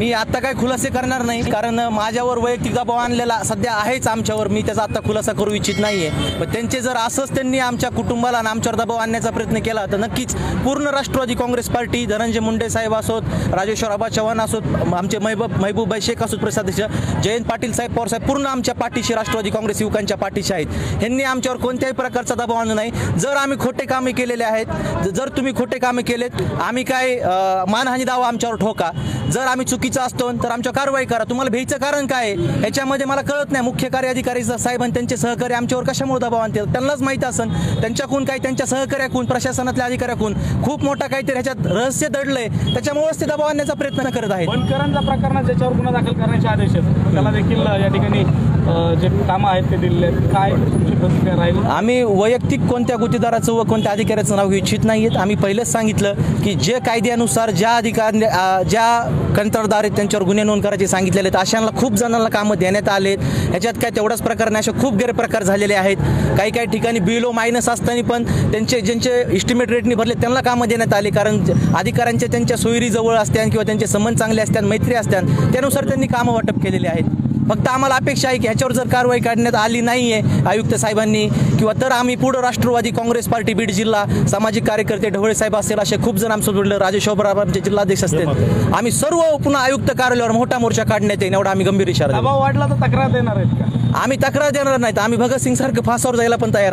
मी आता काय खुलासे करणार नाही, कारण माझ्यावर वैयक्तिक दबाव आणलेला सध्या आहेच आमच्यावर, मी त्याचा आता खुलासा करू इच्छित नाहीये। पण त्यांचे जर असंच त्यांनी आमच्या कुटुंबाला आणि आमच्यावर दबाव आणण्याचा प्रयत्न केला तर नक्कीच पूर्ण राष्ट्रवादी काँग्रेस पार्टी, धनंजय मुंडे साहेब असोत, राजेश्वर आबा चव्हाण असोत, आमचे महबूब शेख असोत प्रदेशाध्यक्ष, जयंत पाटील साहेब, पवार साहेब, पूर्ण आमच्या पाठीशी राष्ट्रवादी काँग्रेस युवकांच्या पाठीशी आहेत। ह्यांनी आमच्यावर कोणत्याही प्रकारचा दबाव आणला नाही। जर आम्ही खोटे कामे केलेले आहेत, जर तुम्ही खोटे कामे केलेत, आम्ही काय मानहानी दावा आमच्यावर ठोका। जर आम्ही चुकीचं असतो तर आमच्यावर कारवाई करा। तुम्हाला भीतीचं कारण काय आहे याच्यामध्ये मला कळत नाही। मुख्य कार्यधिकारी साहेब आणि त्यांचे सहकारी आमच्यावर कशामुळे दबाव आणतात त्यांनाच माहिती असेल। त्यांच्याकडून काय, त्यांच्या सहकार्याकडून, प्रशासनातल्या अधिकाऱ्याकडून खूप मोठा काहीतरी ह्याच्यात रहस्य दडलंय, त्याच्यामुळेच ते दबाव आणण्याचा प्रयत्न करत आहेत। बनकरांचा प्रकरणात ज्याच्यावर गुन्हा दाखल करण्याचे आदेश आहेत त्याला देखील या ठिकाणी जे कामं आहेत ते दिलेले आहेत, काय तुमची प्रतिक्रिया राहील? आम्ही वैयक्तिक कोणत्या गुत्तेदाराचं व कोणत्या अधिकाऱ्याचं नाव घेऊ इच्छित नाहीत। आम्ही पहिलेच सांगितलं की जे कायद्यानुसार ज्या कंत्राटदार आहेत त्यांच्यावर गुन्हे नोंद करायचे सांगितलेले आहेत, अशांना खूप जणांना कामं देण्यात आलेत। ह्याच्यात काय तेवढाच प्रकार नाही, असे खूप गैरप्रकार झालेले आहेत। काही ठिकाणी बिलो मायनस असताना पण ज्यांचे इस्टिमेट रेटने भरले त्यांना कामं देण्यात आली, कारण अधिकाऱ्यांच्या त्यांच्या सोयरी जवळ असतात किंवा त्यांचे संबंध चांगले असतात, मैत्री असतात, त्यानुसार त्यांनी कामं वाटप केलेले आहेत। फक्त आम्हाला अपेक्षा आहे की ह्याच्यावर जर कारवाई काढण्यात आली नाहीये आयुक्त साहेबांनी किंवा तर आम्ही पुढे राष्ट्रवादी काँग्रेस पार्टी बीड जिल्हा सामाजिक कार्यकर्ते ढवळे साहेब असेल, असे खूप जण आमचं जोडलं, राजेश्वर आमचे जिल्हाध्यक्ष असतील, आम्ही सर्व पुन्हा आयुक्त कार्यालयावर मोठा मोर्चा काढण्यात येईल एवढा आम्ही गंभीर इशारा दबाव वाढला तर तक्रार देणार आहेत का? आम्ही तक्रार देणार नाहीत। आम्ही भगतसिंग सारखं फासावर जायला पण तयार